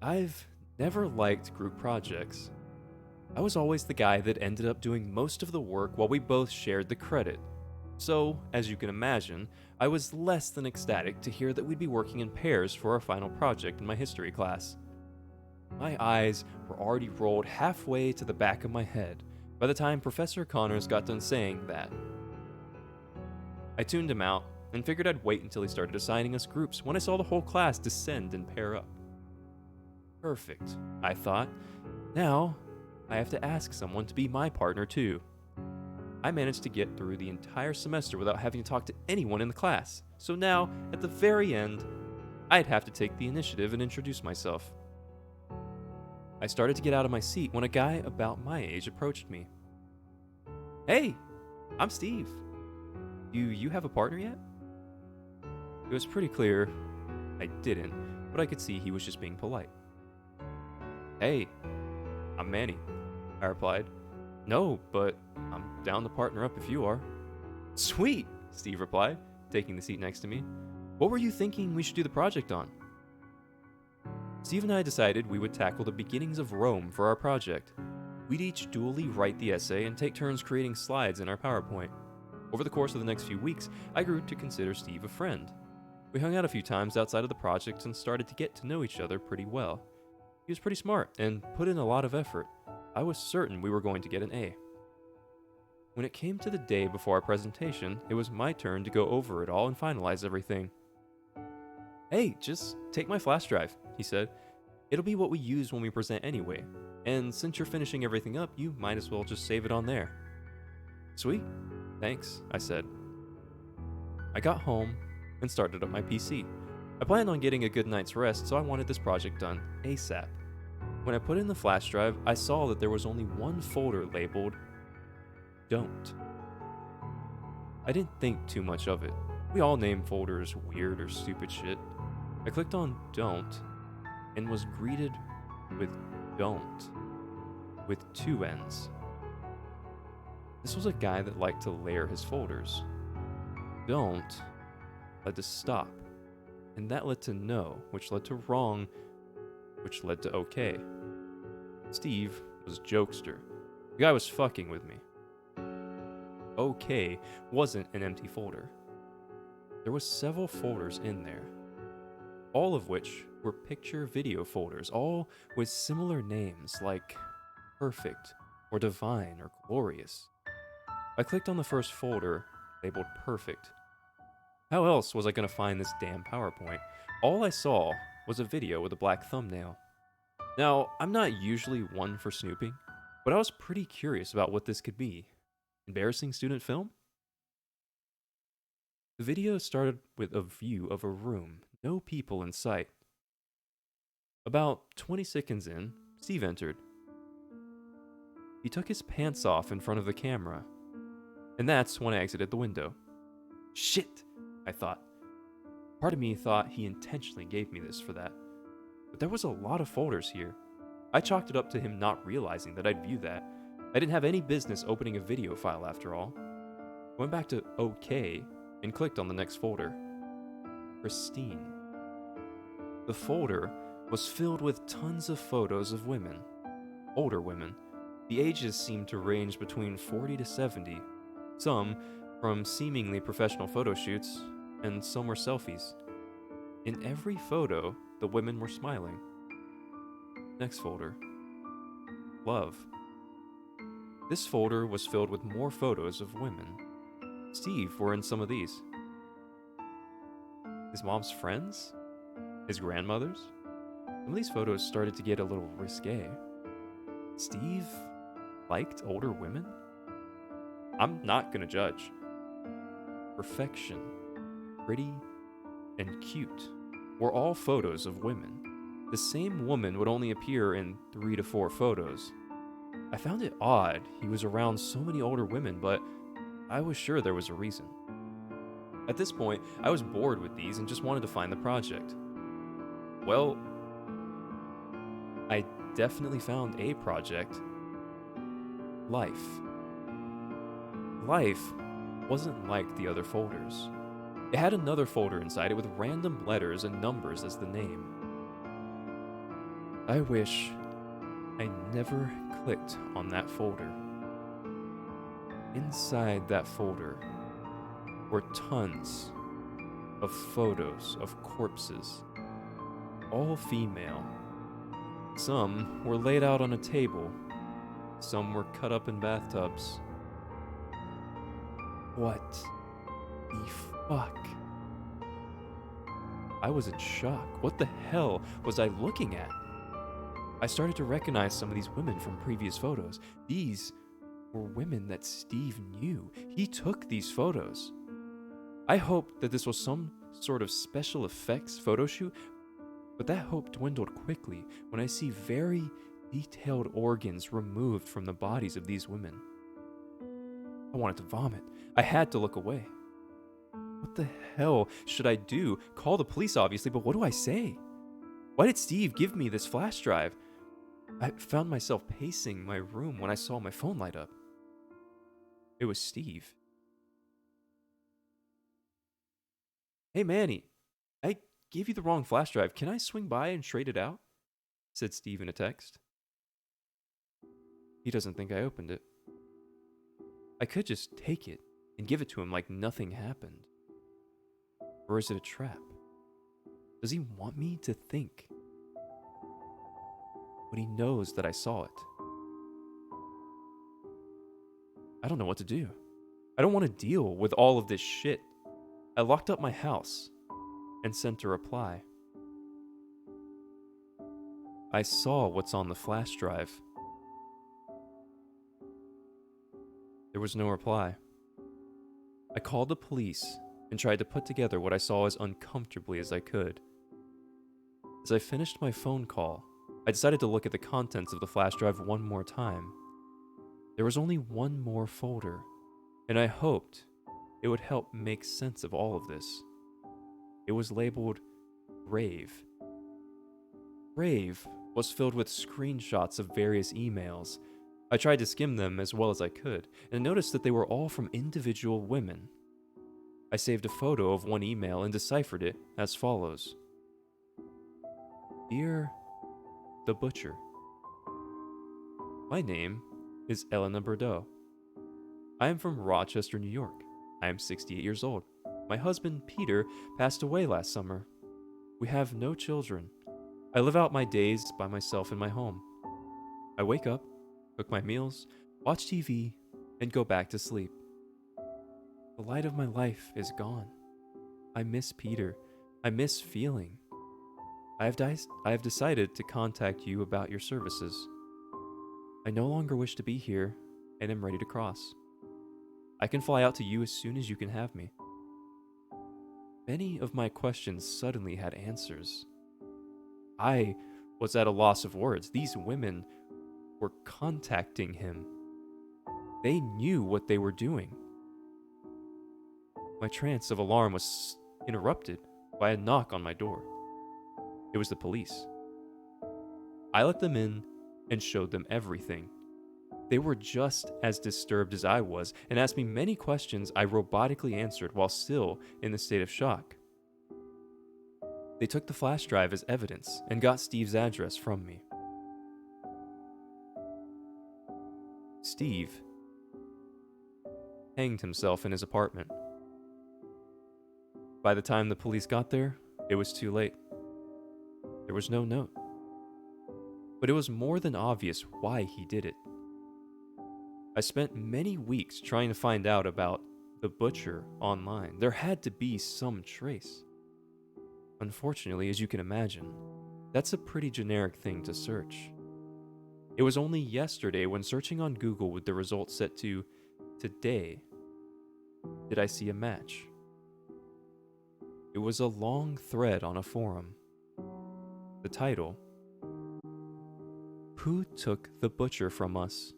I've never liked group projects. I was always the guy that ended up doing most of the work while we both shared the credit. So, as you can imagine, I was less than ecstatic to hear that we'd be working in pairs for our final project in my history class. My eyes were already rolled halfway to the back of my head by the time Professor Connors got done saying that. I tuned him out and figured I'd wait until he started assigning us groups when I saw the whole class descend and pair up. Perfect, I thought. Now, I have to ask someone to be my partner too. I managed to get through the entire semester without having to talk to anyone in the class, so now, at the very end, I'd have to take the initiative and introduce myself. I started to get out of my seat when a guy about my age approached me. "Hey, I'm Steve. Do you have a partner yet?" It was pretty clear I didn't, but I could see he was just being polite. "Hey, I'm Manny," I replied. "No, but I'm down to partner up if you are." "Sweet," Steve replied, taking the seat next to me. "What were you thinking we should do the project on?" Steve and I decided we would tackle the beginnings of Rome for our project. We'd each dually write the essay and take turns creating slides in our PowerPoint. Over the course of the next few weeks, I grew to consider Steve a friend. We hung out a few times outside of the project and started to get to know each other pretty well. He was pretty smart and put in a lot of effort. I was certain we were going to get an A. When it came to the day before our presentation, it was my turn to go over it all and finalize everything. "Hey, just take my flash drive," he said. "It'll be what we use when we present anyway. And since you're finishing everything up, you might as well just save it on there." "Sweet. Thanks," I said. I got home and started up my PC. I planned on getting a good night's rest, so I wanted this project done ASAP. When I put in the flash drive, I saw that there was only one folder labeled Don't. I didn't think too much of it. We all name folders weird or stupid shit. I clicked on Don't and was greeted with Don't with two N's. This was a guy that liked to layer his folders. Don't led to stop, and that led to no, which led to wrong, which led to okay. Steve was jokester. The guy was fucking with me. Okay wasn't an empty folder. There was several folders in there, all of which were picture video folders, all with similar names like Perfect or Divine or Glorious. I clicked on the first folder labeled Perfect. How else was I going to find this damn PowerPoint? All I saw was a video with a black thumbnail. Now, I'm not usually one for snooping, but I was pretty curious about what this could be. Embarrassing student film? The video started with a view of a room, no people in sight. About 20 seconds in, Steve entered. He took his pants off in front of the camera, and that's when I exited the window. Shit, I thought. Part of me thought he intentionally gave me this for that. But there was a lot of folders here. I chalked it up to him not realizing that I'd view that. I didn't have any business opening a video file after all. I went back to OK and clicked on the next folder. Pristine. The folder was filled with tons of photos of women. Older women. The ages seemed to range between 40 to 70. Some from seemingly professional photo shoots, and some were selfies. In every photo, the women were smiling. Next folder. Love. This folder was filled with more photos of women. Steve were in some of these. His mom's friends? His grandmother's? Some of these photos started to get a little risque. Steve liked older women? I'm not gonna judge. Perfection, pretty, and cute were all photos of women. The same woman would only appear in 3 to 4 photos. I found it odd he was around so many older women, but I was sure there was a reason. At this point, I was bored with these and just wanted to find the project. Well, I definitely found a project. Life. Life wasn't like the other folders. It had another folder inside it with random letters and numbers as the name. I wish I never clicked on that folder. Inside that folder were tons of photos of corpses, all female. Some were laid out on a table, some were cut up in bathtubs. What the fuck? I was in shock. What the hell was I looking at? I started to recognize some of these women from previous photos. These were women that Steve knew. He took these photos. I hoped that this was some sort of special effects photo shoot, but that hope dwindled quickly when I see very detailed organs removed from the bodies of these women. I wanted to vomit. I had to look away. What the hell should I do? Call the police, obviously, but what do I say? Why did Steve give me this flash drive? I found myself pacing my room when I saw my phone light up. It was Steve. "Hey Manny, I gave you the wrong flash drive. Can I swing by and trade it out?" said Steve in a text. He doesn't think I opened it. I could just take it and give it to him like nothing happened. Or is it a trap? Does he want me to think? But he knows that I saw it. I don't know what to do. I don't want to deal with all of this shit. I locked up my house and sent a reply. I saw what's on the flash drive. There was no reply. I called the police and tried to put together what I saw as uncomfortably as I could. As I finished my phone call, I decided to look at the contents of the flash drive one more time. There was only one more folder, and I hoped it would help make sense of all of this. It was labeled Grave. Grave was filled with screenshots of various emails. I tried to skim them as well as I could, and noticed that they were all from individual women. I saved a photo of one email and deciphered it as follows. Dear the Butcher. My name is Elena Bordeaux. I am from Rochester, New York. I am 68 years old. My husband, Peter, passed away last summer. We have no children. I live out my days by myself in my home. I wake up, cook my meals, watch TV, and go back to sleep. The light of my life is gone. I miss Peter. I miss feeling. I have decided to contact you about your services. I no longer wish to be here and am ready to cross. I can fly out to you as soon as you can have me. Many of my questions suddenly had answers. I was at a loss of words. These women were contacting him. They knew what they were doing. My trance of alarm was interrupted by a knock on my door. It was the police. I let them in and showed them everything. They were just as disturbed as I was and asked me many questions I robotically answered while still in a state of shock. They took the flash drive as evidence and got Steve's address from me. Steve hanged himself in his apartment. By the time the police got there, it was too late. There was no note. But it was more than obvious why he did it. I spent many weeks trying to find out about the butcher online. There had to be some trace. Unfortunately, as you can imagine, that's a pretty generic thing to search. It was only yesterday when searching on Google with the results set to today did I see a match. It was a long thread on a forum. The title, Who Took the Butcher from Us?